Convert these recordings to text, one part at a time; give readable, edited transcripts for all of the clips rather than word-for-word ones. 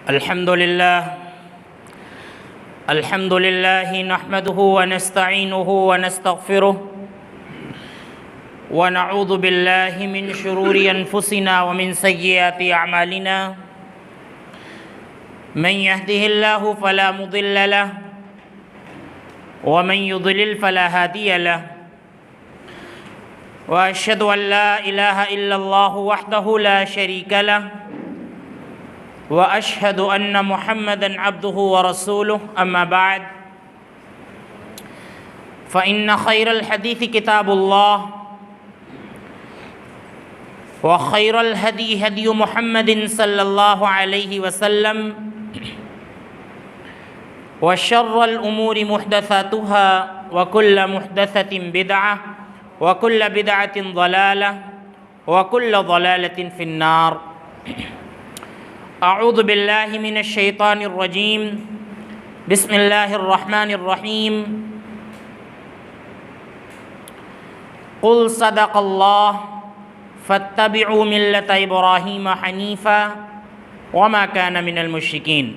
الحمد لله نحمده ونستعينه ونستغفره ونعوذ بالله من شرور أنفسنا ومن سيئات أعمالنا من يهده الله فلا مضل له ومن يضلل فلا هادي له وأشهد أن لا إله إلا الله وحده لا شريك له وأشهد أن محمدًا عبده ورسوله أما بعد فإن خير الحديث كتاب الله وخير الهدي هدي محمد صلى الله عليه وسلم وشر الأمور محدثاتها وكل محدثة بدعة وكل بدعة ضلالة وكل ضلالة في النار. اعوذ باللہ من الشیطان الرجیم بسم اللہ الرحمن الرحیم قل صدق اللہ فاتبعوا ملت ابراہیم حنیفا وما کان من المشرکین.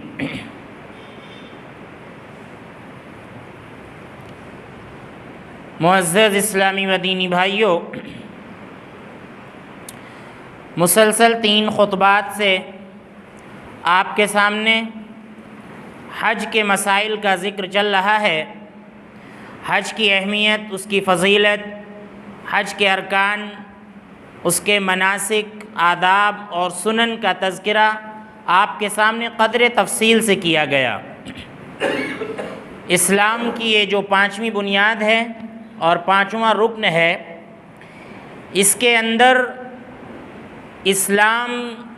معزز اسلامی و دینی بھائیوں، مسلسل 3 خطبات سے آپ کے سامنے حج کے مسائل کا ذکر چل رہا ہے. حج کی اہمیت، اس کی فضیلت، حج کے ارکان، اس کے مناسک، آداب اور سنن کا تذکرہ آپ کے سامنے قدر تفصیل سے کیا گیا. اسلام کی یہ جو 5ویں بنیاد ہے اور 5واں رکن ہے، اس کے اندر اسلام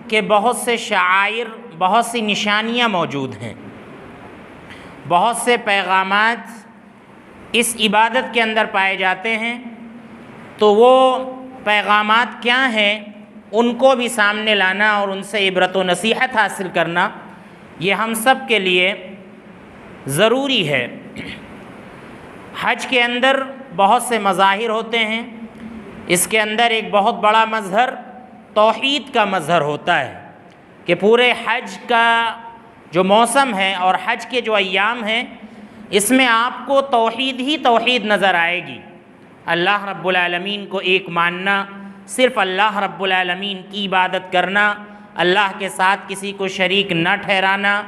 کے بہت سے شعائر، بہت سی نشانیاں موجود ہیں، بہت سے پیغامات اس عبادت کے اندر پائے جاتے ہیں. تو وہ پیغامات کیا ہیں، ان کو بھی سامنے لانا اور ان سے عبرت و نصیحت حاصل کرنا یہ ہم سب کے لیے ضروری ہے. حج کے اندر بہت سے مظاہر ہوتے ہیں. اس کے اندر ایک بہت بڑا مظہر توحید کا مظہر ہوتا ہے کہ پورے حج کا جو موسم ہے اور حج کے جو ایام ہیں، اس میں آپ کو توحید ہی توحید نظر آئے گی. اللہ رب العالمین کو ایک ماننا، صرف اللہ رب العالمین کی عبادت کرنا، اللہ کے ساتھ کسی کو شریک نہ ٹھہرانا،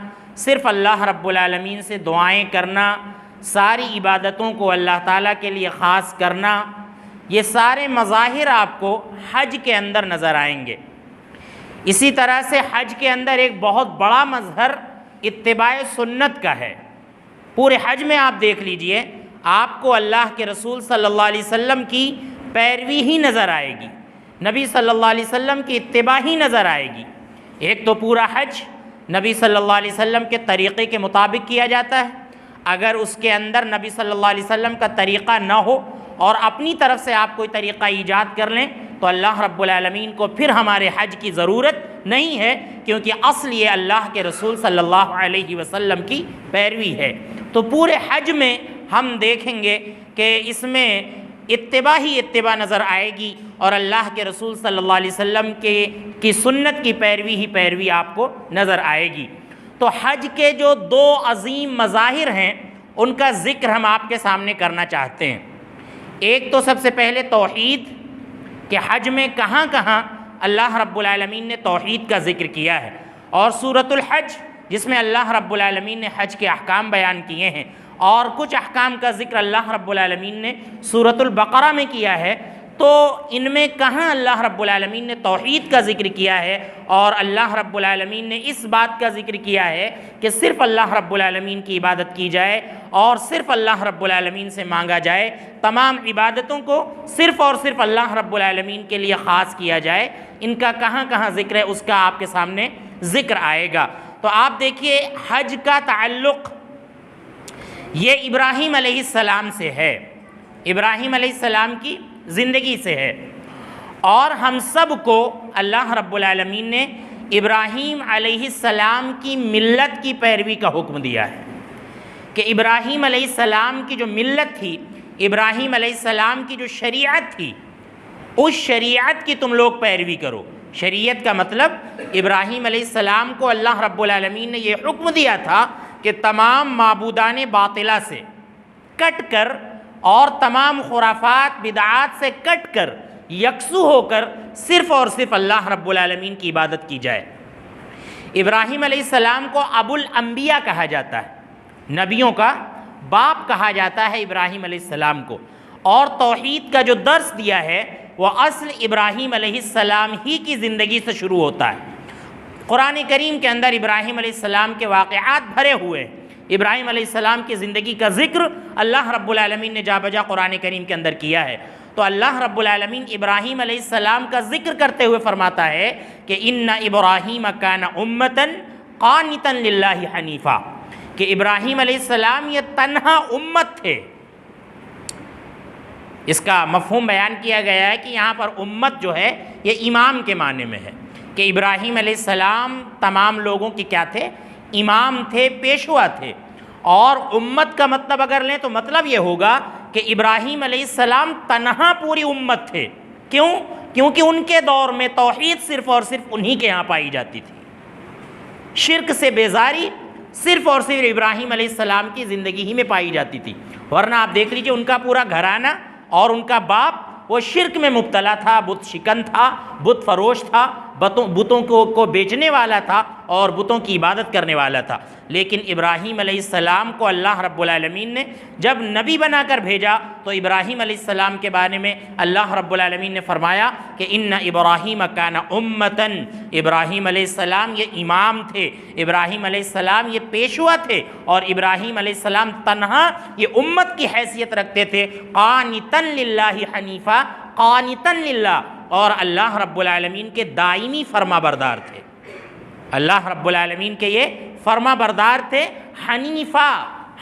صرف اللہ رب العالمین سے دعائیں کرنا، ساری عبادتوں کو اللہ تعالیٰ کے لیے خاص کرنا، یہ سارے مظاہر آپ کو حج کے اندر نظر آئیں گے. اسی طرح سے حج کے اندر ایک بہت بڑا مظہر اتباع سنت کا ہے. پورے حج میں آپ دیکھ لیجئے، آپ کو اللہ کے رسول صلی اللہ علیہ وسلم کی پیروی ہی نظر آئے گی، نبی صلی اللہ علیہ وسلم کی اتباع ہی نظر آئے گی. ایک تو پورا حج نبی صلی اللہ علیہ وسلم کے طریقے کے مطابق کیا جاتا ہے. اگر اس کے اندر نبی صلی اللہ علیہ وسلم کا طریقہ نہ ہو اور اپنی طرف سے آپ کوئی طریقہ ایجاد کر لیں تو اللہ رب العالمین کو پھر ہمارے حج کی ضرورت نہیں ہے، کیونکہ اصل یہ اللہ کے رسول صلی اللہ علیہ وسلم کی پیروی ہے. تو پورے حج میں ہم دیکھیں گے کہ اس میں اتباع ہی اتباع نظر آئے گی اور اللہ کے رسول صلی اللہ علیہ وسلم کی سنت کی پیروی ہی پیروی آپ کو نظر آئے گی. تو حج کے جو 2 عظیم مظاہر ہیں، ان کا ذکر ہم آپ کے سامنے کرنا چاہتے ہیں. ایک تو سب سے پہلے توحید، کہ حج میں کہاں کہاں اللہ رب العالمین نے توحید کا ذکر کیا ہے، اور سورۃ الحج جس میں اللہ رب العالمین نے حج کے احکام بیان کیے ہیں، اور کچھ احکام کا ذکر اللہ رب العالمین نے سورۃ البقرہ میں کیا ہے. تو ان میں کہاں اللہ رب العالمین نے توحید کا ذکر کیا ہے اور اللہ رب العالمین نے اس بات کا ذکر کیا ہے کہ صرف اللہ رب العالمین کی عبادت کی جائے اور صرف اللہ رب العالمین سے مانگا جائے، تمام عبادتوں کو صرف اور صرف اللہ رب العالمین کے لیے خاص کیا جائے. ان کا کہاں کہاں ذکر ہے، اس کا آپ کے سامنے ذکر آئے گا. تو آپ دیکھیے، حج کا تعلق یہ ابراہیم علیہ السلام سے ہے، ابراہیم علیہ السلام کی زندگی سے ہے، اور ہم سب کو اللہ رب العالمین نے ابراہیم علیہ السلام کی ملت کی پیروی کا حکم دیا ہے کہ ابراہیم علیہ السلام کی جو ملت تھی، ابراہیم علیہ السلام کی جو شریعت تھی، اس شریعت کی تم لوگ پیروی کرو. شریعت کا مطلب ابراہیم علیہ السلام کو اللہ رب العالمین نے یہ حکم دیا تھا کہ تمام معبودان باطلہ سے کٹ کر اور تمام خرافات بدعات سے کٹ کر یکسو ہو کر صرف اور صرف اللہ رب العالمین کی عبادت کی جائے۔ ابراہیم علیہ السلام کو ابو الانبیاء کہا جاتا ہے، نبیوں کا باپ کہا جاتا ہے ابراہیم علیہ السلام کو، اور توحید کا جو درس دیا ہے وہ اصل ابراہیم علیہ السلام ہی کی زندگی سے شروع ہوتا ہے۔ قرآن کریم کے اندر ابراہیم علیہ السلام کے واقعات بھرے ہوئے ہیں، ابراہیم علیہ السلام کی زندگی کا ذکر اللہ رب العالمین نے جا بجا قرآن کریم کے اندر کیا ہے۔ تو اللہ رب العالمین ابراہیم علیہ السلام کا ذکر کرتے ہوئے فرماتا ہے کہ ان ابراہیم کان امۃ قانتا للہ حنیفا، کہ ابراہیم علیہ السلام یہ تنہا امت تھے۔ اس کا مفہوم بیان کیا گیا ہے کہ یہاں پر امت جو ہے یہ امام کے معنی میں ہے، کہ ابراہیم علیہ السلام تمام لوگوں کی کیا تھے؟ امام تھے، پیشوا تھے۔ اور امت کا مطلب اگر لیں تو مطلب یہ ہوگا کہ ابراہیم علیہ السلام تنہا پوری امت تھے۔ کیوں؟ کیونکہ ان کے دور میں توحید صرف اور صرف انہی کے ہاں پائی جاتی تھی، شرک سے بیزاری صرف اور صرف ابراہیم علیہ السلام کی زندگی ہی میں پائی جاتی تھی، ورنہ آپ دیکھ لیجئے ان کا پورا گھرانہ اور ان کا باپ وہ شرک میں مبتلا تھا، بت شکن تھا، بت فروش تھا، بتوں کو بیچنے والا تھا اور بتوں کی عبادت کرنے والا تھا۔ لیکن ابراہیم علیہ السلام کو اللہ رب العالمین نے جب نبی بنا کر بھیجا تو ابراہیم علیہ السلام کے بارے میں اللہ رب العالمین نے فرمایا کہ ان ابراہیم کان امتن، ابراہیم علیہ السلام یہ امام تھے، ابراہیم علیہ السلام یہ پیشوا تھے، اور ابراہیم علیہ السلام تنہا یہ امت کی حیثیت رکھتے تھے، قانتا للہ حنیفا، قانتا للہ، اور اللہ رب العالمین کے دائمی فرما بردار تھے، اللہ رب العالمین کے یہ فرما بردار تھے۔ حنیفہ،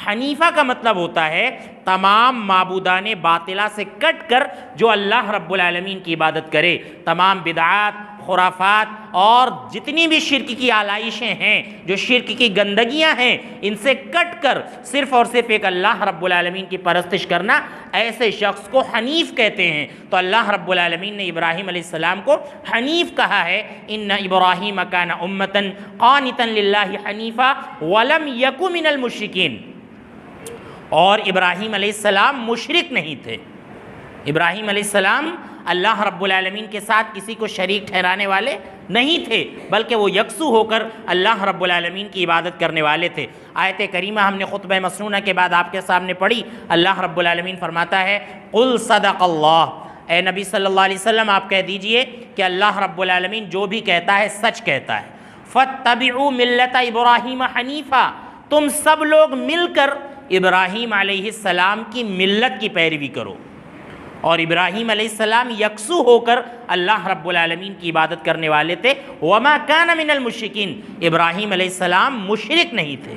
حنیفہ کا مطلب ہوتا ہے تمام معبودان باطلہ سے کٹ کر جو اللہ رب العالمین کی عبادت کرے، تمام بدعات، خرافات اور جتنی بھی شرک کی آلائشیں ہیں، جو شرک کی گندگیاں ہیں، ان سے کٹ کر صرف اور صرف ایک اللہ رب العالمین کی پرستش کرنا، ایسے شخص کو حنیف کہتے ہیں۔ تو اللہ رب العالمین نے ابراہیم علیہ السلام کو حنیف کہا ہے، ان ابراہیم کان امۃ قانتا للہ حنیفا ولم یک من المشرکین، اور ابراہیم علیہ السلام مشرک نہیں تھے۔ ابراہیم علیہ السلام اللہ رب العالمین کے ساتھ کسی کو شریک ٹھہرانے والے نہیں تھے، بلکہ وہ یکسو ہو کر اللہ رب العالمین کی عبادت کرنے والے تھے۔ آیت کریمہ ہم نے خطبہ مسنونہ کے بعد آپ کے سامنے پڑھی، اللہ رب العالمین فرماتا ہے قل صدق اللہ، اے نبی صلی اللہ علیہ وسلم آپ کہہ دیجئے کہ اللہ رب العالمین جو بھی کہتا ہے سچ کہتا ہے۔ فاتبعوا ملت ابراہیم حنیفا، تم سب لوگ مل کر ابراہیم علیہ السلام کی ملت کی پیروی کرو، اور ابراہیم علیہ السلام یکسو ہو کر اللہ رب العالمین کی عبادت کرنے والے تھے۔ وما کان من المشرکین، ابراہیم علیہ السلام مشرک نہیں تھے،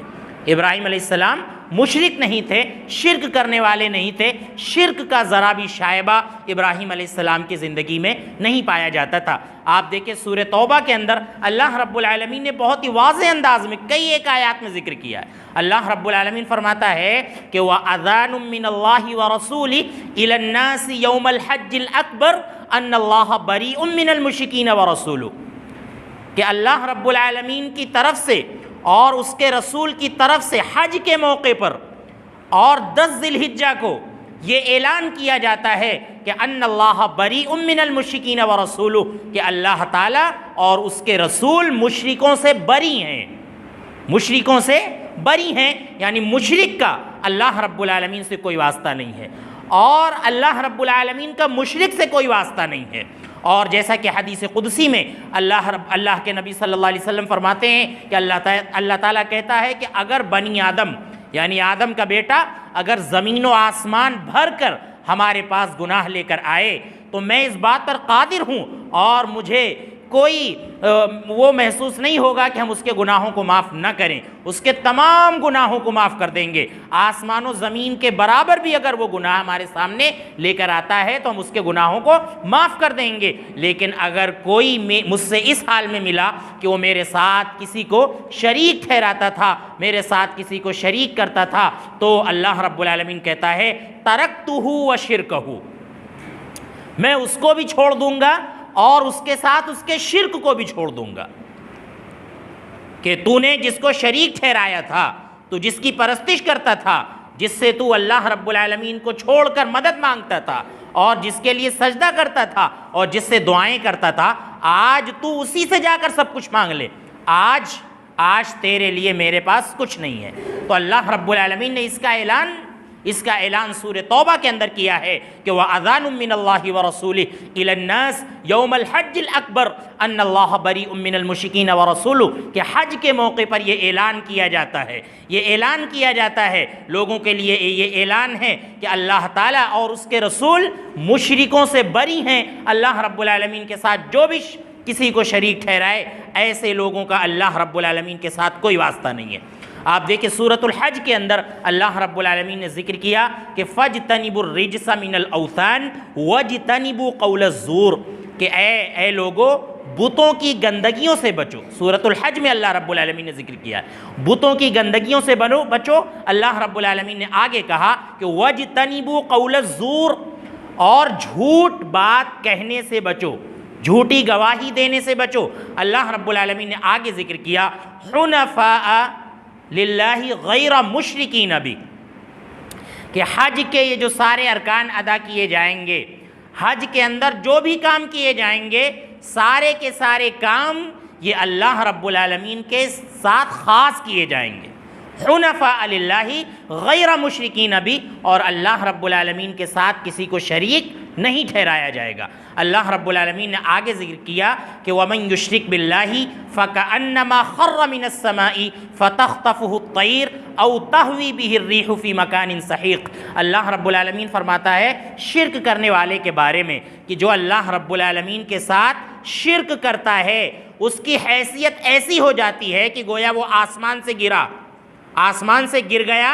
ابراہیم علیہ السلام مشرک نہیں تھے، شرک کرنے والے نہیں تھے، شرک کا ذرا بھی شائبہ ابراہیم علیہ السلام کی زندگی میں نہیں پایا جاتا تھا۔ آپ دیکھیں سورہ توبہ کے اندر اللہ رب العالمین نے بہت ہی واضح انداز میں کئی ایک آیات میں ذکر کیا ہے۔ اللہ رب العالمین فرماتا ہے کہ وَأَذَانٌ مِّنَ اللَّهِ وَرَسُولِهِ إِلَى النَّاسِ يَوْمَ الْحَجِّ الْأَكْبَرِ أَنَّ اللَّهَ بَرِيءٌ مِّنَ الْمُشْرِكِينَ وَرَسُولُهُ، کہ اللہ رب العالمین کی طرف سے اور اس کے رسول کی طرف سے حج کے موقع پر اور 10 ذی الحجہ کو یہ اعلان کیا جاتا ہے کہ ان اللہ بریء من المشرکین ورسولہ، کہ اللہ تعالیٰ اور اس کے رسول مشرکوں سے بری ہیں، مشرکوں سے بری ہیں، یعنی مشرک کا اللہ رب العالمین سے کوئی واسطہ نہیں ہے، اور اللہ رب العالمین کا مشرک سے کوئی واسطہ نہیں ہے۔ اور جیسا کہ حدیث قدسی میں اللہ کے نبی صلی اللہ علیہ وسلم فرماتے ہیں کہ اللہ تعالیٰ کہتا ہے کہ اگر بنی آدم یعنی آدم کا بیٹا اگر زمین و آسمان بھر کر ہمارے پاس گناہ لے کر آئے تو میں اس بات پر قادر ہوں اور مجھے کوئی وہ محسوس نہیں ہوگا کہ ہم اس کے گناہوں کو معاف نہ کریں، اس کے تمام گناہوں کو معاف کر دیں گے۔ آسمان و زمین کے برابر بھی اگر وہ گناہ ہمارے سامنے لے کر آتا ہے تو ہم اس کے گناہوں کو معاف کر دیں گے، لیکن اگر کوئی مجھ سے اس حال میں ملا کہ وہ میرے ساتھ کسی کو شریک ٹھہراتا تھا، میرے ساتھ کسی کو شریک کرتا تھا، تو اللہ رب العالمین کہتا ہے ترکتہ وشرکہ، میں اس کو بھی چھوڑ دوں گا اور اس کے ساتھ اس کے شرک کو بھی چھوڑ دوں گا۔ کہ تو نے جس کو شریک ٹھہرایا تھا، تو جس کی پرستش کرتا تھا، جس سے تو اللہ رب العالمین کو چھوڑ کر مدد مانگتا تھا اور جس کے لیے سجدہ کرتا تھا اور جس سے دعائیں کرتا تھا، آج تو اسی سے جا کر سب کچھ مانگ لے۔ آج تیرے لیے میرے پاس کچھ نہیں ہے۔ تو اللہ رب العالمین نے اس کا اعلان سورہ توبہ کے اندر کیا ہے کہ وَأَذَانٌ مِّنَ اللَّهِ وَرَسُولِهِ إِلَى النَّاسِ يَوْمَ الْحَجِّ الْأَكْبَرِ أَنَّ اللَّهَ بَرِيءٌ مِّنَ الْمُشْرِكِينَ وَرَسُولُهُ کہ حج کے موقع پر یہ اعلان کیا جاتا ہے، لوگوں کے لیے یہ اعلان ہے کہ اللہ تعالیٰ اور اس کے رسول مشرکوں سے بری ہیں۔ اللہ رب العالمین کے ساتھ جو بھی کسی کو شریک ٹھہرائے، ایسے لوگوں کا اللہ رب العالمین کے ساتھ کوئی واسطہ نہیں ہے۔ آپ دیکھیں سورۃ الحج کے اندر اللہ رب العالمین نے ذکر کیا کہ فَاجْتَنِبُوا الرِّجْسَ مِنَ الْأَوْثَانِ وَاجْتَنِبُوا قَوْلَ الزُّورِ کہ اے لوگو بتوں کی گندگیوں سے بچو۔ سورۃ الحج میں اللہ رب العالمین نے ذکر کیا ہے بتوں کی گندگیوں سے بچو۔ اللہ رب العالمین نے آگے کہا کہ وَاجْتَنِبُوا قَوْلَ الزُّورِ اور جھوٹ بات کہنے سے بچو، جھوٹی گواہی دینے سے بچو۔ اللہ رب العالمین نے آگے ذکر کیا حنفاء للہ غیر مشرکین بھی کہ حج کے یہ جو سارے ارکان ادا کیے جائیں گے، حج کے اندر جو بھی کام کیے جائیں گے، سارے کے سارے کام یہ اللہ رب العالمین کے ساتھ خاص کیے جائیں گے۔ حنفاء للہ غیر مشرکین بھی، اور اللہ رب العالمین کے ساتھ کسی کو شریک نہیں ٹھہرایا جائے گا۔ اللہ رب العالمین نے آگے ذکر کیا کہ وَمَن يُشْرِكْ بِاللَّهِ فَكَأَنَّمَا خَرَّ مِنَ السَّمَاءِ فَتَخْطَفُهُ الطَّيْرُ أَوْ تَهْوِي بِهِ الرِّيحُ فِي مَكَانٍ سَحِيقٍ۔ اللہ رب العالمین فرماتا ہے شرک کرنے والے کے بارے میں کہ جو اللہ رب العالمین کے ساتھ شرک کرتا ہے، اس کی حیثیت ایسی ہو جاتی ہے کہ گویا وہ آسمان سے گر گیا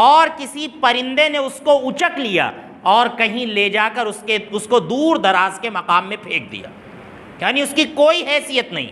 اور کسی پرندے نے اس کو اچک لیا اور کہیں لے جا کر اس کو دور دراز کے مقام میں پھینک دیا، یعنی اس کی کوئی حیثیت نہیں۔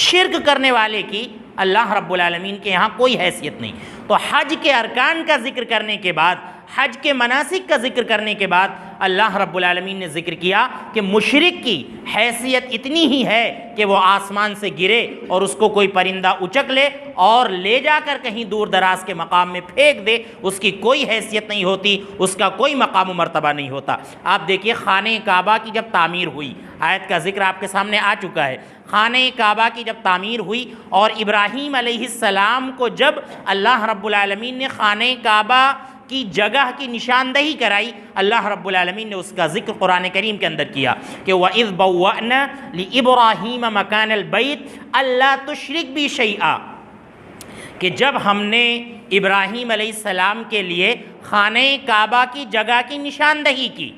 شرک کرنے والے کی اللہ رب العالمین کے یہاں کوئی حیثیت نہیں۔ تو حج کے ارکان کا ذکر کرنے کے بعد، حج کے مناسک کا ذکر کرنے کے بعد اللہ رب العالمین نے ذکر کیا کہ مشرک کی حیثیت اتنی ہی ہے کہ وہ آسمان سے گرے اور اس کو کوئی پرندہ اچک لے اور لے جا کر کہیں دور دراز کے مقام میں پھینک دے، اس کی کوئی حیثیت نہیں ہوتی، اس کا کوئی مقام و مرتبہ نہیں ہوتا۔ آپ دیکھیے خانہ کعبہ کی جب تعمیر ہوئی، آیت کا ذکر آپ کے سامنے آ چکا ہے، خانہ کعبہ کی جب تعمیر ہوئی اور ابراہیم علیہ السلام کو جب اللہ رب العالمین نے خانہ کعبہ کی جگہ کی نشاندہی کرائی، اللہ رب العالمین نے اس کا ذکر قرآن کریم کے اندر کیا کہ وَإِذْ بَوَّأْنَا لِإِبْرَاهِيمَ مَكَانَ الْبَيْتِ أَلَّا تُشْرِكْ بِي شَيْئًا کہ جب ہم نے ابراہیم علیہ السلام کے لیے خانہ کعبہ کی جگہ کی نشاندہی کی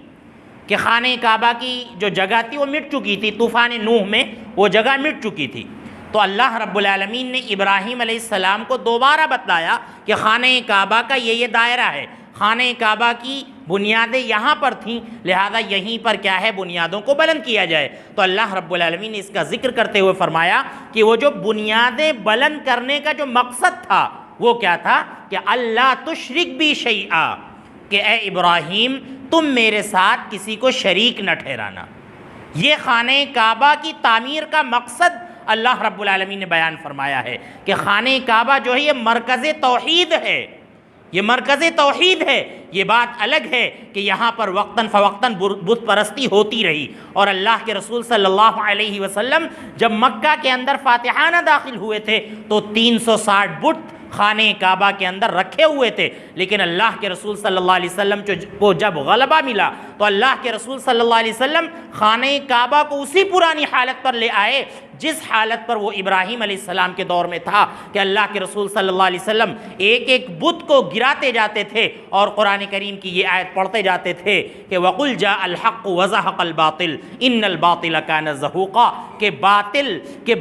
کہ خانہ کعبہ کی جو جگہ تھی وہ مٹ چکی تھی، طوفان نوح میں وہ جگہ مٹ چکی تھی، تو اللہ رب العالمین نے ابراہیم علیہ السلام کو دوبارہ بتلایا کہ خانہ کعبہ کا یہ دائرہ ہے، خانہ کعبہ کی بنیادیں یہاں پر تھیں، لہذا یہیں پر کیا ہے بنیادوں کو بلند کیا جائے۔ تو اللہ رب العالمین نے اس کا ذکر کرتے ہوئے فرمایا کہ وہ جو بنیادیں بلند کرنے کا جو مقصد تھا وہ کیا تھا کہ اللہ تشرک بی شیئا کہ اے ابراہیم تم میرے ساتھ کسی کو شریک نہ ٹھہرانا۔ یہ خانہ کعبہ کی تعمیر کا مقصد اللہ رب العالمین نے بیان فرمایا ہے کہ خانہ کعبہ جو ہے یہ مرکز توحید ہے، یہ مرکز توحید ہے۔ یہ بات الگ ہے کہ یہاں پر وقتاً فوقتاً بت پرستی ہوتی رہی، اور اللہ کے رسول صلی اللہ علیہ وسلم جب مکہ کے اندر فاتحانہ داخل ہوئے تھے تو 360 بت خانہ کعبہ کے اندر رکھے ہوئے تھے، لیکن اللہ کے رسول صلی اللہ علیہ وسلم کو جب غلبہ ملا تو اللہ کے رسول صلی اللہ علیہ وسلم خانہ کعبہ کو اسی پرانی حالت پر لے آئے جس حالت پر وہ ابراہیم علیہ السلام کے دور میں تھا، کہ اللہ کے رسول صلی اللہ علیہ وسلم ایک ایک بت کو گراتے جاتے تھے اور قرآن کریم کی یہ آیت پڑھتے جاتے تھے کہ وَقُلْ جَاءَ الْحَقُّ وَزَهَقَ الْبَاطِلُ إِنَّ الْبَاطِلَ كَانَ زَهُوقًا کہ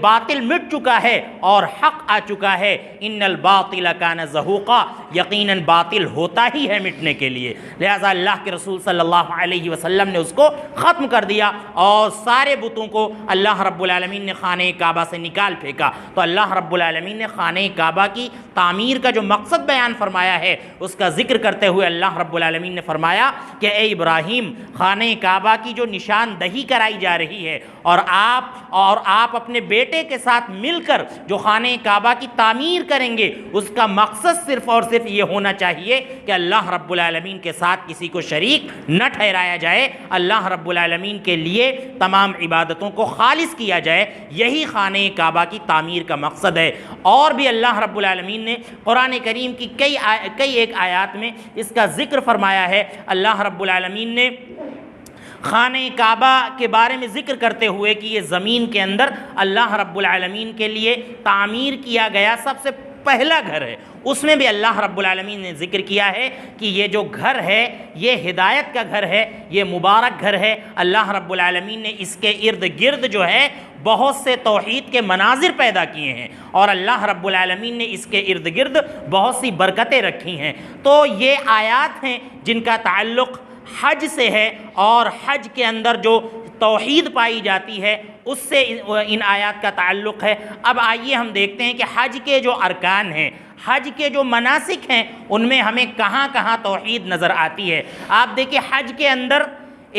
باطل مٹ چکا ہے اور حق آ چکا ہے، إِنَّ الْبَاطِلَ الباطل کان زہوقا، یقیناً باطل ہوتا ہی ہے مٹنے کے لیے، لہٰذا اللہ کے رسول صلی اللہ علیہ وسلم نے اس کو ختم کر دیا اور سارے بتوں کو اللہ رب العالمین نے خانہ کعبہ سے نکال پھینکا۔ تو اللہ رب العالمین نے خانہ کعبہ کی تعمیر کا جو مقصد بیان فرمایا ہے اس کا ذکر کرتے ہوئے اللہ رب العالمین نے فرمایا کہ اے ابراہیم، خانہ کعبہ کی جو نشاندہی کرائی جا رہی ہے اور آپ اپنے بیٹے کے ساتھ مل کر جو خانہ کعبہ کی تعمیر کریں گے، اس کا مقصد صرف اور صرف یہ ہونا چاہیے کہ اللہ رب العالمین کے ساتھ کسی کو شریک نہ ٹھہرایا جائے، اللہ رب العالمین کے لیے تمام عبادتوں کو خالص کیا جائے، یہی خانہ کعبہ کی تعمیر کا مقصد ہے۔ اور بھی اللہ رب العالمین نے قرآن کریم کی کئی ایک آیات میں اس کا ذکر فرمایا ہے۔ اللہ رب العالمین نے خانہ کعبہ کے بارے میں ذکر کرتے ہوئے کہ یہ زمین کے اندر اللہ رب العالمین کے لیے تعمیر کیا گیا سب سے پہلا گھر ہے، اس میں بھی اللہ رب العالمین نے ذکر کیا ہے کہ یہ جو گھر ہے یہ ہدایت کا گھر ہے، یہ مبارک گھر ہے۔ اللہ رب العالمین نے اس کے ارد گرد جو ہے بہت سے توحید کے مناظر پیدا کیے ہیں اور اللہ رب العالمین نے اس کے ارد گرد بہت سی برکتیں رکھی ہیں۔ تو یہ آیات ہیں جن کا تعلق حج سے ہے اور حج کے اندر جو توحید پائی جاتی ہے اس سے ان آیات کا تعلق ہے۔ اب آئیے ہم دیکھتے ہیں کہ حج کے جو ارکان ہیں، حج کے جو مناسک ہیں، ان میں ہمیں کہاں کہاں توحید نظر آتی ہے۔ آپ دیکھیں حج کے اندر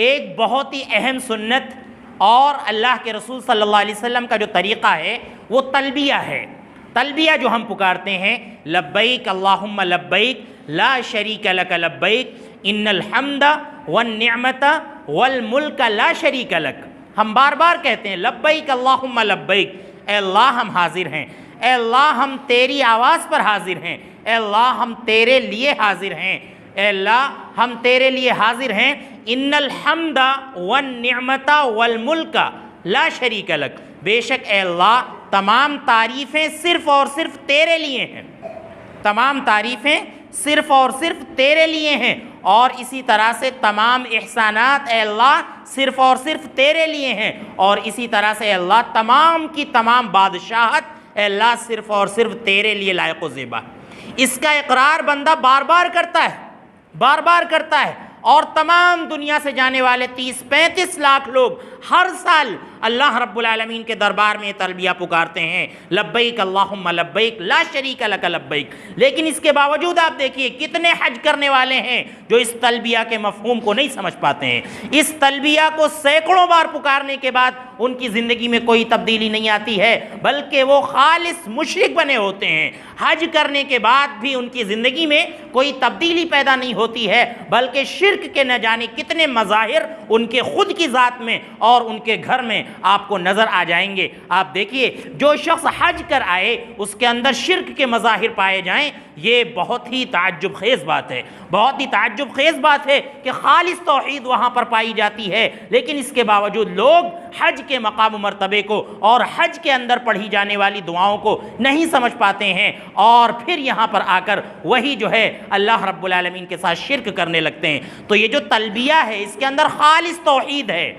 ایک بہت ہی اہم سنت اور اللہ کے رسول صلی اللہ علیہ وسلم کا جو طریقہ ہے وہ تلبیہ ہے۔ تلبیہ جو ہم پکارتے ہیں، لبیک اللہم لبیک لا شریک لک لبیک ان الحمد والنعمت والملک لا شریک لک، ہم بار بار کہتے ہیں لبیک اللہم لبیک، اے اللہ ہم حاضر ہیں، اے اللہ ہم تیری آواز پر حاضر ہیں، اے اللہ ہم تیرے لیے حاضر ہیں، اے اللہ ہم تیرے لیے حاضر ہیں، ان الحمد والنعمت والملک لا شریک لک، بے شک اے اللہ تمام تعریفیں صرف اور صرف تیرے لیے ہیں، تمام تعریفیں صرف اور صرف تیرے لیے ہیں، اور اسی طرح سے تمام احسانات اے اللہ صرف اور صرف تیرے لیے ہیں، اور اسی طرح سے اے اللہ تمام کی تمام بادشاہت اے اللہ صرف اور صرف تیرے لیے لائق و زیبا۔ اس کا اقرار بندہ بار بار کرتا ہے، بار بار کرتا ہے، اور تمام دنیا سے جانے والے 30-35 لاکھ لوگ ہر سال اللہ رب العالمین کے دربار میں تلبیہ پکارتے ہیں، لبیک اللہم لبیک لا شریک لک لبیک۔ لیکن اس کے باوجود آپ دیکھیے کتنے حج کرنے والے ہیں جو اس تلبیہ کے مفہوم کو نہیں سمجھ پاتے ہیں۔ اس تلبیہ کو سینکڑوں بار پکارنے کے بعد ان کی زندگی میں کوئی تبدیلی نہیں آتی ہے، بلکہ وہ خالص مشرک بنے ہوتے ہیں۔ حج کرنے کے بعد بھی ان کی زندگی میں کوئی تبدیلی پیدا نہیں ہوتی ہے، بلکہ شرک کے نہ جانے کتنے مظاہر ان کے خود کی ذات میں اور ان کے گھر میں آپ کو نظر آ جائیں گے۔ آپ دیکھیے جو شخص حج کر آئے اس کے اندر شرک کے مظاہر پائے جائیں، یہ بہت ہی تعجب خیز بات ہے، بہت ہی تعجب خیز بات ہے کہ خالص توحید وہاں پر پائی جاتی ہے، لیکن اس کے باوجود لوگ حج کے مقام و مرتبے کو اور حج کے اندر پڑھی جانے والی دعاؤں کو نہیں سمجھ پاتے ہیں، اور پھر یہاں پر آ کر وہی جو ہے اللہ رب العالمین کے ساتھ شرک کرنے لگتے ہیں۔ تو یہ جو تلبیہ ہے اس کے اندر خالص توحید ہے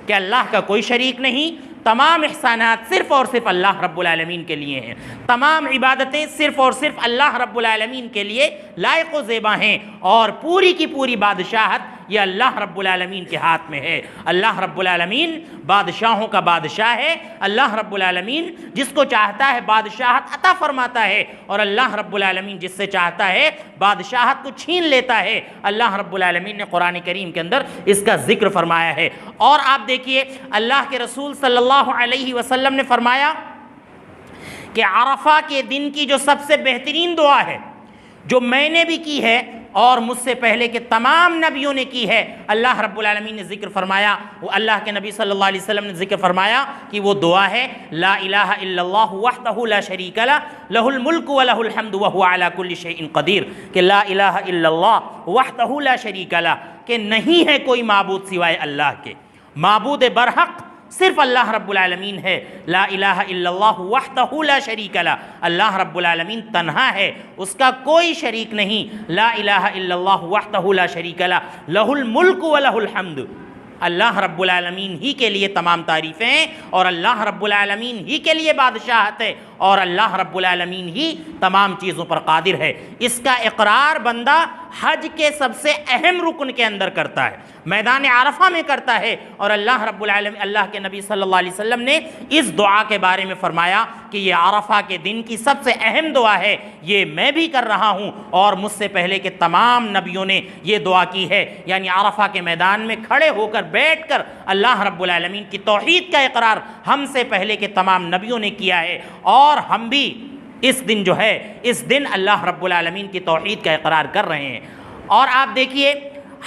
کہ اللہ کا کوئی شریک نہیں، تمام احسانات صرف اور صرف اللہ رب العالمین کے لیے ہیں، تمام عبادتیں صرف اور صرف اللہ رب العالمین کے لیے لائق و زیبا ہیں، اور پوری کی پوری بادشاہت یہ اللہ رب العالمین کے ہاتھ میں ہے۔ اللہ رب العالمین بادشاہوں کا بادشاہ ہے، اللہ رب العالمین جس کو چاہتا ہے بادشاہت عطا فرماتا ہے، اور اللہ رب العالمین جس سے چاہتا ہے بادشاہت کو چھین لیتا ہے۔ اللہ رب العالمین نے قرآن کریم کے اندر اس کا ذکر فرمایا ہے۔ اور آپ دیکھیے اللہ کے رسول صلی اللہ علیہ وسلم نے فرمایا کہ عرفہ کے دن کی جو سب سے بہترین دعا ہے، جو میں نے بھی کی ہے اور مجھ سے پہلے کے تمام نبیوں نے کی ہے، اللہ رب العالمین نے ذکر فرمایا، وہ اللہ کے نبی صلی اللہ علیہ وسلم نے ذکر فرمایا کہ وہ دعا ہے لا الہ الا اللہ وحدہ لا شریک لہ لہ الملک ولہ الحمد وہو علی کل شیء قدیر، کہ لا الہ الا اللہ وحدہ لا شریک لہ، کہ نہیں ہے کوئی معبود سوائے اللہ کے، معبود برحق صرف اللہ رب العالمین ہے، لا الہ الا اللہ وحدہ لا شریک لہ، اللہ رب العالمین تنہا ہے، اس کا کوئی شریک نہیں، لا الہ الا اللہ وحدہ لا شریک لہ لہ الملک ولہ الحمد، اللہ رب العالمین ہی کے لیے تمام تعریفیں ہیں اور اللہ رب العالمین ہی کے لیے بادشاہت ہے، اور اللہ رب العالمین ہی تمام چیزوں پر قادر ہے۔ اس کا اقرار بندہ حج کے سب سے اہم رکن کے اندر کرتا ہے، میدان عرفہ میں کرتا ہے، اور اللہ رب العالمین، اللہ کے نبی صلی اللہ علیہ وسلم نے اس دعا کے بارے میں فرمایا کہ یہ عرفہ کے دن کی سب سے اہم دعا ہے، یہ میں بھی کر رہا ہوں اور مجھ سے پہلے کے تمام نبیوں نے یہ دعا کی ہے۔ یعنی عرفہ کے میدان میں کھڑے ہو کر بیٹھ کر اللہ رب العالمین کی توحید کا اقرار ہم سے پہلے کے تمام نبیوں نے کیا ہے، اور ہم بھی اس دن جو ہے، اس دن اللہ رب العالمین کی توحید کا اقرار کر رہے ہیں۔ اور آپ دیکھیے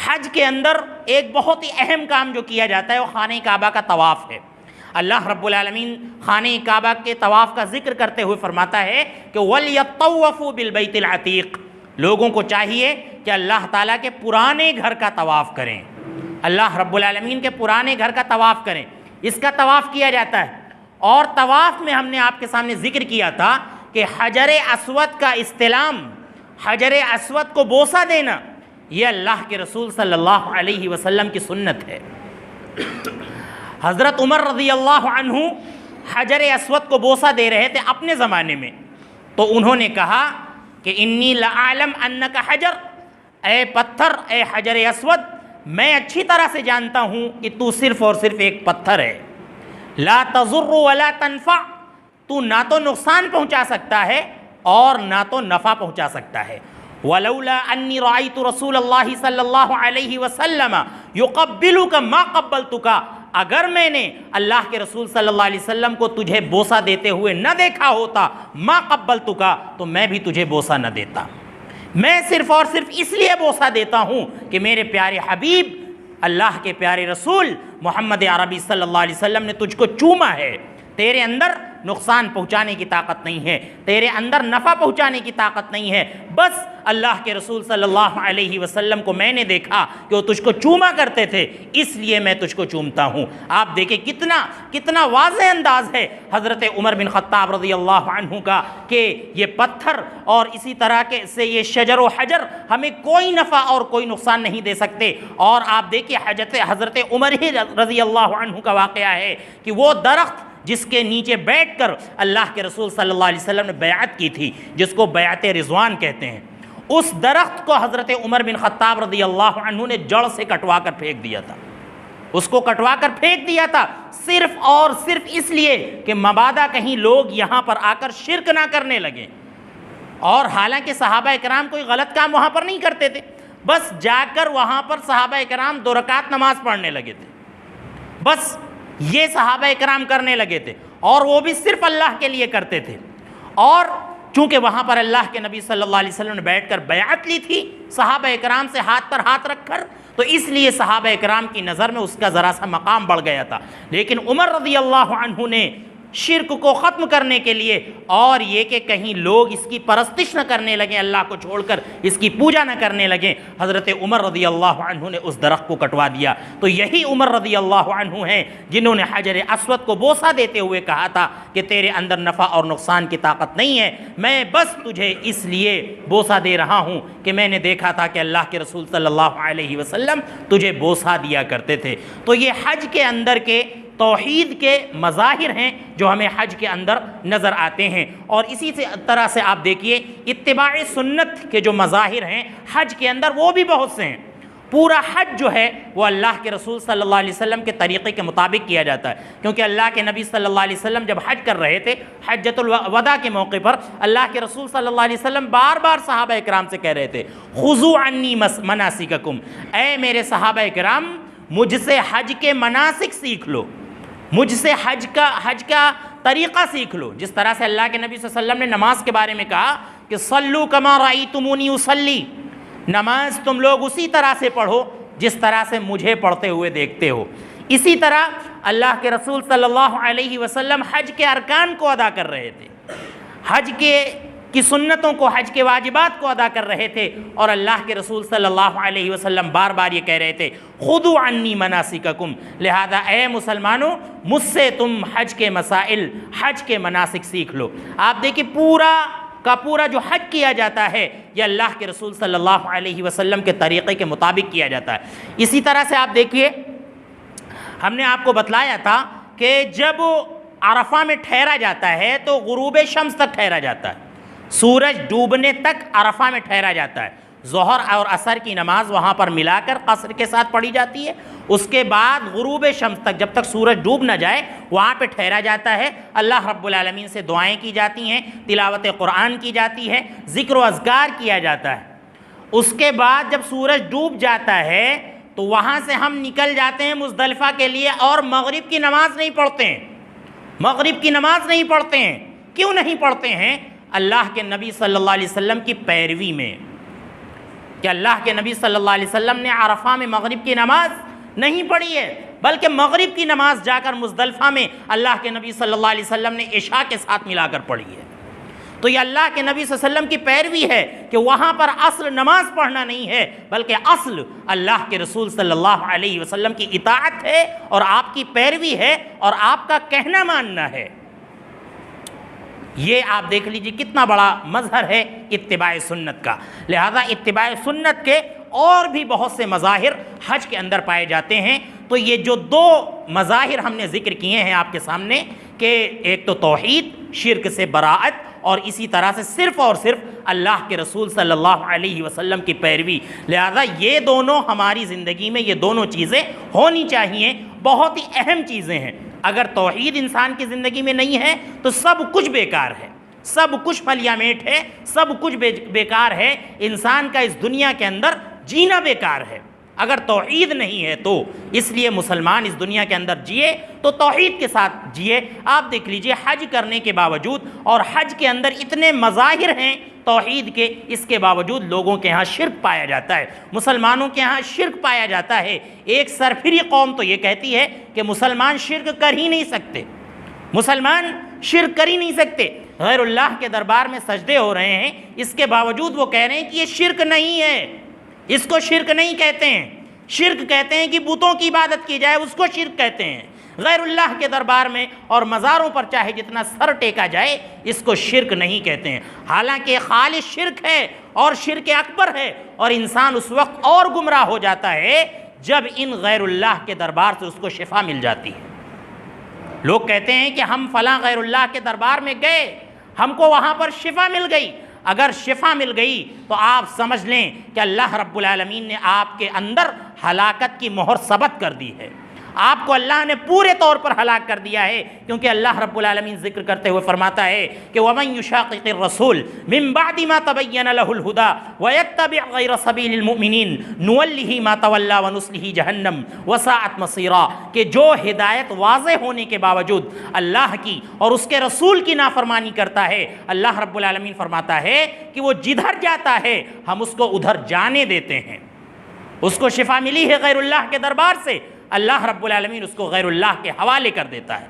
حج کے اندر ایک بہت ہی اہم کام جو کیا جاتا ہے وہ خانہ کعبہ کا طواف ہے۔ اللہ رب العالمین خانہ کعبہ کے طواف کا ذکر کرتے ہوئے فرماتا ہے کہ وَلْيَطَّوَّفُوا بِالْبَيْتِ الْعَتِيقِ، لوگوں کو چاہیے کہ اللہ تعالیٰ کے پرانے گھر کا طواف کریں، اللہ رب العالمین کے پرانے گھر کا طواف کریں۔ اس کا طواف کیا جاتا ہے، اور طواف میں ہم نے آپ کے سامنے ذکر کیا تھا کہ حجر اسود کا استلام، حجر اسود کو بوسہ دینا، یہ اللہ کے رسول صلی اللہ علیہ وسلم کی سنت ہے۔ حضرت عمر رضی اللہ عنہ حجر اسود کو بوسہ دے رہے تھے اپنے زمانے میں، تو انہوں نے کہا کہ انی لعالم انک حجر، اے پتھر، اے حجر اسود، میں اچھی طرح سے جانتا ہوں کہ تو صرف اور صرف ایک پتھر ہے، لا تضر ولا تنفع، تو نہ تو نقصان پہنچا سکتا ہے اور نہ تو نفع پہنچا سکتا ہے۔ وَلَوْلَا أَنِّي رَأَيْتُ رَسُولَ اللَّهِ صلی اللہ علیہ وسلم يُقَبِّلُكَ مَا قَبَّلْتُكَ، اگر میں نے اللہ کے رسول صلی اللہ علیہ وسلم کو تجھے بوسہ دیتے ہوئے نہ دیکھا ہوتا، مَا قَبَّلْتُكَ، تو میں بھی تجھے بوسہ نہ دیتا۔ میں صرف اور صرف اس لیے بوسہ دیتا ہوں کہ میرے پیارے حبیب، اللہ کے پیارے رسول محمد عربی صلی اللہ علیہ وسلم نے تجھ کو چوما ہے، تیرے اندر نقصان پہنچانے کی طاقت نہیں ہے، تیرے اندر نفع پہنچانے کی طاقت نہیں ہے، بس اللہ کے رسول صلی اللہ علیہ وسلم کو میں نے دیکھا کہ وہ تجھ کو چوما کرتے تھے، اس لیے میں تجھ کو چومتا ہوں۔ آپ دیکھیں کتنا واضح انداز ہے حضرت عمر بن خطاب رضی اللہ عنہ کا کہ یہ پتھر اور اسی طرح کے سے یہ شجر و حجر ہمیں کوئی نفع اور کوئی نقصان نہیں دے سکتے۔ اور آپ دیکھیں حضرت عمر ہی رضی اللہ عنہ کا واقعہ ہے کہ وہ درخت جس کے نیچے بیٹھ کر اللہ کے رسول صلی اللہ علیہ وسلم نے بیعت کی تھی، جس کو بیعت رضوان کہتے ہیں، اس درخت کو حضرت عمر بن خطاب رضی اللہ عنہ نے جڑ سے کٹوا کر پھینک دیا تھا، اس کو کٹوا کر پھینک دیا تھا، صرف اور صرف اس لیے کہ مبادا کہیں لوگ یہاں پر آ کر شرک نہ کرنے لگیں۔ اور حالانکہ صحابہ کرام کوئی غلط کام وہاں پر نہیں کرتے تھے، بس جا کر وہاں پر صحابہ کرام 2 رکعت نماز پڑھنے لگے تھے، بس یہ صحابہ کرام کرنے لگے تھے، اور وہ بھی صرف اللہ کے لیے کرتے تھے۔ اور چونکہ وہاں پر اللہ کے نبی صلی اللہ علیہ وسلم نے بیٹھ کر بیعت لی تھی صحابہ کرام سے ہاتھ پر ہاتھ رکھ کر، تو اس لیے صحابہ کرام کی نظر میں اس کا ذرا سا مقام بڑھ گیا تھا۔ لیکن عمر رضی اللہ عنہ نے شرک کو ختم کرنے کے لیے، اور یہ کہ کہیں لوگ اس کی پرستش نہ کرنے لگیں، اللہ کو چھوڑ کر اس کی پوجا نہ کرنے لگیں، حضرت عمر رضی اللہ عنہ نے اس درخت کو کٹوا دیا۔ تو یہی عمر رضی اللہ عنہ ہیں جنہوں نے حجر اسود کو بوسہ دیتے ہوئے کہا تھا کہ تیرے اندر نفع اور نقصان کی طاقت نہیں ہے، میں بس تجھے اس لیے بوسہ دے رہا ہوں کہ میں نے دیکھا تھا کہ اللہ کے رسول صلی اللہ علیہ وسلم تجھے بوسہ دیا کرتے تھے۔ تو یہ حج کے اندر کے توحید کے مظاہر ہیں جو ہمیں حج کے اندر نظر آتے ہیں۔ اور اسی طرح سے آپ دیکھیے اتباع سنت کے جو مظاہر ہیں حج کے اندر وہ بھی بہت سے ہیں۔ پورا حج جو ہے وہ اللہ کے رسول صلی اللہ علیہ وسلم کے طریقے کے مطابق کیا جاتا ہے، کیونکہ اللہ کے نبی صلی اللہ علیہ وسلم جب حج کر رہے تھے حجۃ الوداع کے موقع پر، اللہ کے رسول صلی اللہ علیہ وسلم بار بار صحابہ اکرام سے کہہ رہے تھے خذوا عنی مناسککم، اے میرے صحابہ اکرام مجھ سے حج کے مناسک سیکھ لو، مجھ سے حج کا طریقہ سیکھ لو۔ جس طرح سے اللہ کے نبی صلی اللہ علیہ وسلم نے نماز کے بارے میں کہا کہ صلو کما رأیتمونی اصلی، نماز تم لوگ اسی طرح سے پڑھو جس طرح سے مجھے پڑھتے ہوئے دیکھتے ہو۔ اسی طرح اللہ کے رسول صلی اللہ علیہ وسلم حج کے ارکان کو ادا کر رہے تھے، حج کی سنتوں کو، حج کے واجبات کو ادا کر رہے تھے، اور اللہ کے رسول صلی اللہ علیہ وسلم بار بار یہ کہہ رہے تھے خذوا عنی مناسککم، لہذا اے مسلمانوں مجھ سے تم حج کے مسائل، حج کے مناسک سیکھ لو۔ آپ دیکھیں پورا کا پورا جو حج کیا جاتا ہے یہ اللہ کے رسول صلی اللہ علیہ وسلم کے طریقے کے مطابق کیا جاتا ہے۔ اسی طرح سے آپ دیکھیے ہم نے آپ کو بتلایا تھا کہ جب عرفہ میں ٹھہرا جاتا ہے تو غروب شمس تک ٹھہرا جاتا ہے، سورج ڈوبنے تک عرفہ میں ٹھہرا جاتا ہے۔ ظہر اور عصر کی نماز وہاں پر ملا کر قصر کے ساتھ پڑھی جاتی ہے، اس کے بعد غروب شمس تک جب تک سورج ڈوب نہ جائے وہاں پہ ٹھہرا جاتا ہے، اللہ رب العالمین سے دعائیں کی جاتی ہیں، تلاوت قرآن کی جاتی ہے، ذکر و اذکار کیا جاتا ہے۔ اس کے بعد جب سورج ڈوب جاتا ہے تو وہاں سے ہم نکل جاتے ہیں مزدلفہ کے لیے، اور مغرب کی نماز نہیں پڑھتے ہیں، مغرب کی نماز نہیں پڑھتے ہیں۔ کیوں نہیں پڑھتے ہیں؟ اللہ کے نبی صلی اللہ علیہ وسلم کی پیروی میں، کہ اللہ کے نبی صلی اللہ علیہ وسلم نے عرفہ میں مغرب کی نماز نہیں پڑھی ہے، بلکہ مغرب کی نماز جا کر مزدلفہ میں اللہ کے نبی صلی اللہ علیہ وسلم نے عشاء کے ساتھ ملا کر پڑھی ہے۔ تو یہ اللہ کے نبی صلی اللہ علیہ وسلم کی پیروی ہے کہ وہاں پر اصل نماز پڑھنا نہیں ہے، بلکہ اصل اللہ کے رسول صلی اللہ علیہ وسلم کی اطاعت ہے اور آپ کی پیروی ہے اور آپ کا کہنا ماننا ہے۔ یہ آپ دیکھ لیجئے کتنا بڑا مظہر ہے اتباع سنت کا۔ لہذا اتباع سنت کے اور بھی بہت سے مظاہر حج کے اندر پائے جاتے ہیں۔ تو یہ جو دو مظاہر ہم نے ذکر کیے ہیں آپ کے سامنے، کہ ایک تو توحید، شرک سے براءت، اور اسی طرح سے صرف اور صرف اللہ کے رسول صلی اللہ علیہ وسلم کی پیروی، لہذا یہ دونوں ہماری زندگی میں یہ دونوں چیزیں ہونی چاہیے، بہت ہی اہم چیزیں ہیں۔ اگر توحید انسان کی زندگی میں نہیں ہے تو سب کچھ بیکار ہے، سب کچھ پھلیا میٹ ہے، سب کچھ بیکار ہے، انسان کا اس دنیا کے اندر جینا بیکار ہے اگر توحید نہیں ہے تو۔ اس لیے مسلمان اس دنیا کے اندر جیے تو توحید کے ساتھ جیے۔ آپ دیکھ لیجئے حج کرنے کے باوجود، اور حج کے اندر اتنے مظاہر ہیں توحید کے، اس کے باوجود لوگوں کے ہاں شرک پایا جاتا ہے، مسلمانوں کے ہاں شرک پایا جاتا ہے۔ ایک سرفری قوم تو یہ کہتی ہے کہ مسلمان شرک کر ہی نہیں سکتے، مسلمان شرک کر ہی نہیں سکتے، غیر اللہ کے دربار میں سجدے ہو رہے ہیں، اس کے باوجود وہ کہہ رہے ہیں کہ یہ شرک نہیں ہے، اس کو شرک نہیں کہتے ہیں۔ شرک کہتے ہیں کہ بتوں کی عبادت کی جائے، اس کو شرک کہتے ہیں۔ غیر اللہ کے دربار میں اور مزاروں پر چاہے جتنا سر ٹیکا جائے، اس کو شرک نہیں کہتے ہیں، حالانکہ خالص شرک ہے اور شرک اکبر ہے، اور انسان اس وقت اور گمراہ ہو جاتا ہے جب ان غیر اللہ کے دربار سے اس کو شفا مل جاتی ہے۔ لوگ کہتے ہیں کہ ہم فلاں غیر اللہ کے دربار میں گئے، ہم کو وہاں پر شفا مل گئی۔ اگر شفا مل گئی تو آپ سمجھ لیں کہ اللہ رب العالمین نے آپ کے اندر ہلاکت کی مہر ثبت کر دی ہے، آپ کو اللہ نے پورے طور پر ہلاک کر دیا ہے، کیونکہ اللہ رب العالمین ذکر کرتے ہوئے فرماتا ہے کہ وَمَن يُشَاقِقِ الرَّسُولِ مِن بَعْدِ مَا تَبَيَّنَ لَهُ الْهُدَى وَيَتَّبِعْ غَيْرَ سَبِيلِ الْمُؤْمِنِينَ نُوَلِّهِ مَا تَوَلَّى وَنُصْلِهِ جَهَنَّمَ وَسَاءَتْ مَصِيرًا، کہ جو ہدایت واضح ہونے کے باوجود اللہ کی اور اس کے رسول کی نافرمانی کرتا ہے، اللہ رب العالمین فرماتا ہے کہ وہ جدھر جاتا ہے ہم اس کو ادھر جانے دیتے ہیں۔ اس کو شفا ملی ہے غیر اللہ کے دربار سے، اللہ رب العالمین اس کو غیر اللہ کے حوالے کر دیتا ہے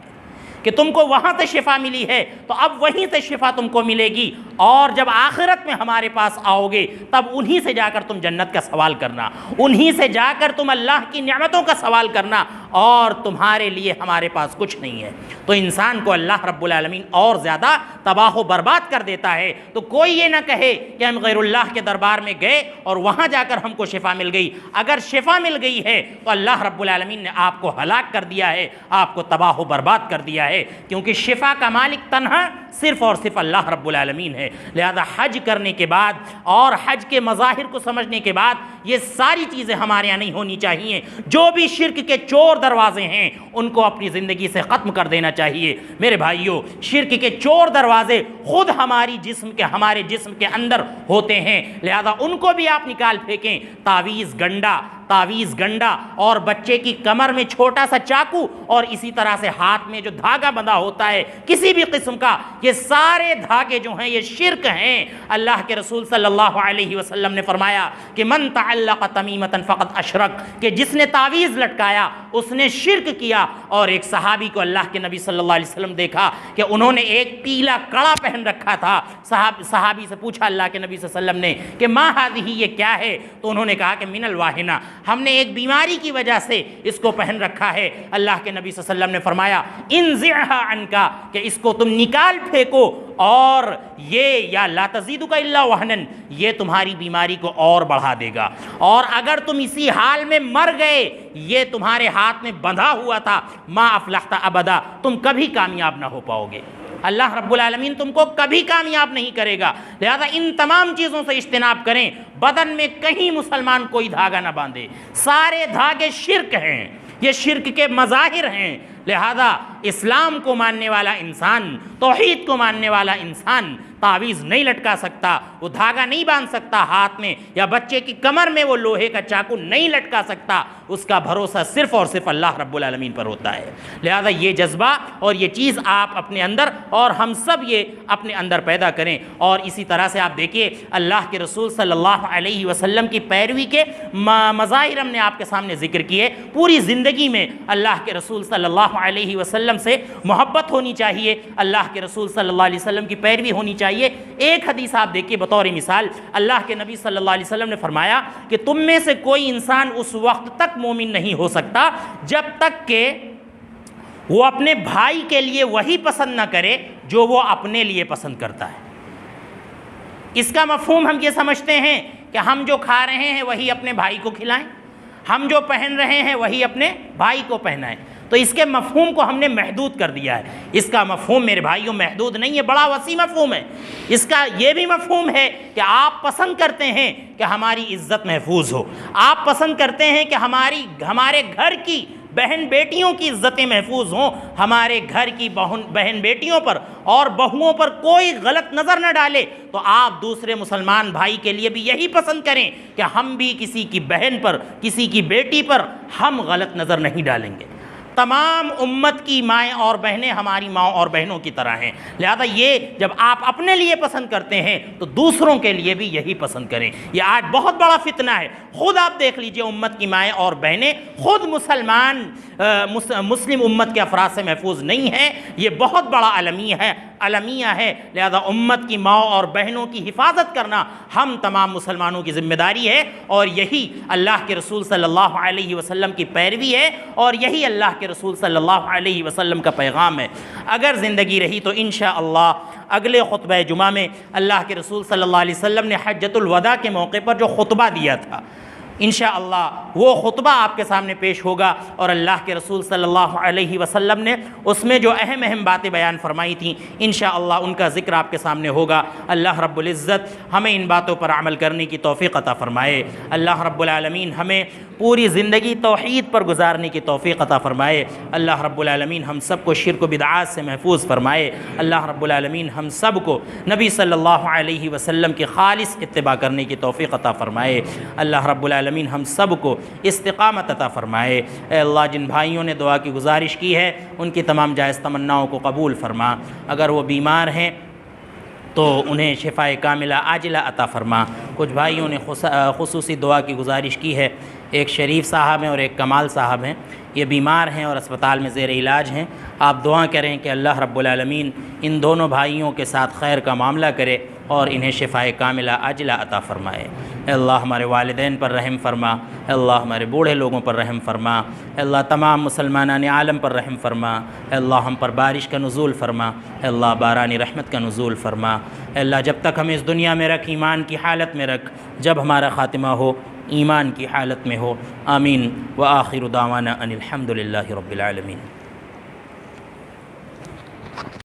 کہ تم کو وہاں سے شفا ملی ہے تو اب وہیں سے شفا تم کو ملے گی، اور جب آخرت میں ہمارے پاس آؤ گے تب انہی سے جا کر تم جنت کا سوال کرنا، انہی سے جا کر تم اللہ کی نعمتوں کا سوال کرنا، اور تمہارے لیے ہمارے پاس کچھ نہیں ہے۔ تو انسان کو اللہ رب العالمین اور زیادہ تباہ و برباد کر دیتا ہے۔ تو کوئی یہ نہ کہے کہ ہم غیر اللہ کے دربار میں گئے اور وہاں جا کر ہم کو شفا مل گئی، اگر شفا مل گئی ہے تو اللہ رب العالمین نے آپ کو ہلاک کر دیا ہے، آپ کو تباہ و برباد کر دیا ہے، کیونکہ شفا کا مالک تنہا صرف اور صرف اللہ رب العالمین ہے۔ لہذا حج کرنے کے بعد اور حج کے مظاہر کو سمجھنے کے بعد یہ ساری چیزیں ہمارے یہاں نہیں ہونی چاہیے۔ جو بھی شرک کے چور دروازے ہیں ان کو اپنی زندگی سے ختم کر دینا چاہیے۔ میرے بھائیوں، شرک کے چور دروازے خود ہمارے جسم کے اندر ہوتے ہیں، لہذا ان کو بھی آپ نکال پھینکیں۔ تعویذ گنڈا اور بچے کی کمر میں چھوٹا سا چاقو، اور اسی طرح سے ہاتھ میں جو دھاگا بندھا ہوتا ہے کسی بھی قسم کا، یہ سارے دھاگے جو ہیں یہ شرک ہیں۔ اللہ کے رسول صلی اللہ علیہ وسلم نے فرمایا کہ من تعلق تمیمۃ فقد اشرک، کہ جس نے تعویذ لٹکایا اس نے شرک کیا۔ اور ایک صحابی کو اللہ کے نبی صلی اللہ علیہ وسلم دیکھا کہ انہوں نے ایک پیلا کڑا پہن رکھا تھا۔ صحابی سے پوچھا اللہ کے نبی صلی اللہ علیہ وسلم نے کہ ما ہذہ، یہ کیا ہے؟ تو انہوں نے کہا کہ من الواہنہ، ہم نے ایک بیماری کی وجہ سے اس کو پہن رکھا ہے۔ اللہ کے نبی صلی اللہ علیہ وسلم نے فرمایا انزعھا عنک، کہ اس کو تم نکال پھینکو اور یہ یا لا تزیدک الا وہنن، یہ تمہاری بیماری کو اور بڑھا دے گا، اور اگر تم اسی حال میں مر گئے، یہ تمہارے ہاتھ میں بندھا ہوا تھا، ما افلحت ابدا، تم کبھی کامیاب نہ ہو پاؤ گے۔ اللہ رب العالمین تم کو کبھی کامیاب نہیں کرے گا۔ لہذا ان تمام چیزوں سے اجتناب کریں۔ بدن میں کہیں مسلمان کوئی دھاگا نہ باندھے، سارے دھاگے شرک ہیں، یہ شرک کے مظاہر ہیں۔ لہذا اسلام کو ماننے والا انسان، توحید کو ماننے والا انسان تعویذ نہیں لٹکا سکتا، وہ دھاگا نہیں باندھ سکتا ہاتھ میں، یا بچے کی کمر میں وہ لوہے کا چاقو نہیں لٹکا سکتا۔ اس کا بھروسہ صرف اور صرف اللہ رب العالمین پر ہوتا ہے۔ لہذا یہ جذبہ اور یہ چیز آپ اپنے اندر اور ہم سب یہ اپنے اندر پیدا کریں۔ اور اسی طرح سے آپ دیکھیے اللہ کے رسول صلی اللہ علیہ وسلم کی پیروی کے مظاہر ہم نے آپ کے سامنے ذکر کیے۔ پوری زندگی میں اللہ کے رسول صلی اللہ علیہ وسلم سے محبت ہونی چاہیے، اللہ کے رسول صلی اللہ علیہ وسلم کی پیروی ہونی چاہیے۔ ایک حدیث آپ دیکھیے بطور مثال، اللہ کے نبی صلی اللہ علیہ وسلم نے فرمایا کہ تم میں سے کوئی انسان اس وقت تک مومن نہیں ہو سکتا جب تک کہ وہ اپنے بھائی کے لیے وہی پسند نہ کرے جو وہ اپنے لیے پسند کرتا ہے۔ اس کا مفہوم ہم یہ سمجھتے ہیں کہ ہم جو کھا رہے ہیں وہی اپنے بھائی کو کھلائیں، ہم جو پہن رہے ہیں وہی اپنے بھائی کو پہنائیں۔ تو اس کے مفہوم کو ہم نے محدود کر دیا ہے۔ اس کا مفہوم میرے بھائیوں محدود نہیں ہے، بڑا وسیع مفہوم ہے۔ اس کا یہ بھی مفہوم ہے کہ آپ پسند کرتے ہیں کہ ہماری عزت محفوظ ہو، آپ پسند کرتے ہیں کہ ہمارے گھر کی بہن بیٹیوں کی عزتیں محفوظ ہوں، ہمارے گھر کی بہن بیٹیوں پر اور بہوؤں پر کوئی غلط نظر نہ ڈالے، تو آپ دوسرے مسلمان بھائی کے لیے بھی یہی پسند کریں کہ ہم بھی کسی کی بہن پر، کسی کی بیٹی پر ہم غلط نظر نہیں ڈالیں گے۔ تمام امت کی مائیں اور بہنیں ہماری ماں اور بہنوں کی طرح ہیں۔ لہذا یہ جب آپ اپنے لیے پسند کرتے ہیں تو دوسروں کے لیے بھی یہی پسند کریں۔ یہ آج بہت بڑا فتنہ ہے، خود آپ دیکھ لیجئے امت کی مائیں اور بہنیں خود مسلم امت کے افراد سے محفوظ نہیں ہیں۔ یہ بہت بڑا المیہ ہے۔ لہذا امت کی ماں اور بہنوں کی حفاظت کرنا ہم تمام مسلمانوں کی ذمہ داری ہے، اور یہی اللہ کے رسول صلی اللہ علیہ وسلم کی پیروی ہے، اور یہی اللہ کے رسول صلی اللہ علیہ وسلم کا پیغام ہے۔ اگر زندگی رہی تو انشاءاللہ اگلے خطبہ جمعہ میں اللہ کے رسول صلی اللہ علیہ وسلم نے حجۃ الوداع کے موقع پر جو خطبہ دیا تھا، انشاءاللہ وہ خطبہ آپ کے سامنے پیش ہوگا، اور اللہ کے رسول صلی اللہ علیہ وسلم نے اس میں جو اہم باتیں بیان فرمائی تھیں انشاءاللہ ان کا ذکر آپ کے سامنے ہوگا۔ اللہ رب العزت ہمیں ان باتوں پر عمل کرنے کی توفیق عطا فرمائے۔ اللہ رب العالمین ہمیں پوری زندگی توحید پر گزارنے کی توفیق عطا فرمائے۔ اللہ رب العالمین ہم سب کو شرک و بدعات سے محفوظ فرمائے۔ اللہ رب العالمین ہم سب کو نبی صلی اللہ علیہ وسلم کی خالص اتباع کرنے کی توفیق عطا فرمائے۔ اللہ رب العالمین ہم سب کو استقامت عطا فرمائے۔ اے اللہ جن بھائیوں نے دعا کی گزارش کی ہے ان کی تمام جائز تمناؤں کو قبول فرما۔ اگر وہ بیمار ہیں تو انہیں شفائے کاملہ عاجلہ عطا فرما۔ کچھ بھائیوں نے خصوصی دعا کی گزارش کی ہے، ایک شریف صاحب ہیں اور ایک کمال صاحب ہیں، یہ بیمار ہیں اور اسپتال میں زیر علاج ہیں۔ آپ دعا کریں کہ اللہ رب العالمین ان دونوں بھائیوں کے ساتھ خیر کا معاملہ کرے اور انہیں شفائے کاملہ عاجلہ عطا فرمائے۔ اے اللہ ہمارے والدین پر رحم فرما، اے اللہ ہمارے بوڑھے لوگوں پر رحم فرما، اے اللہ تمام مسلمانان عالم پر رحم فرما، اے اللہ ہم پر بارش کا نزول فرما، اے اللہ باران رحمت کا نزول فرما۔ اے اللہ جب تک ہمیں اس دنیا میں رکھ ایمان کی حالت میں رکھ، جب ہمارا خاتمہ ہو ایمان کی حالت میں ہو۔ آمین۔ وآخر دعوانا ان الحمد للہ رب العالمین۔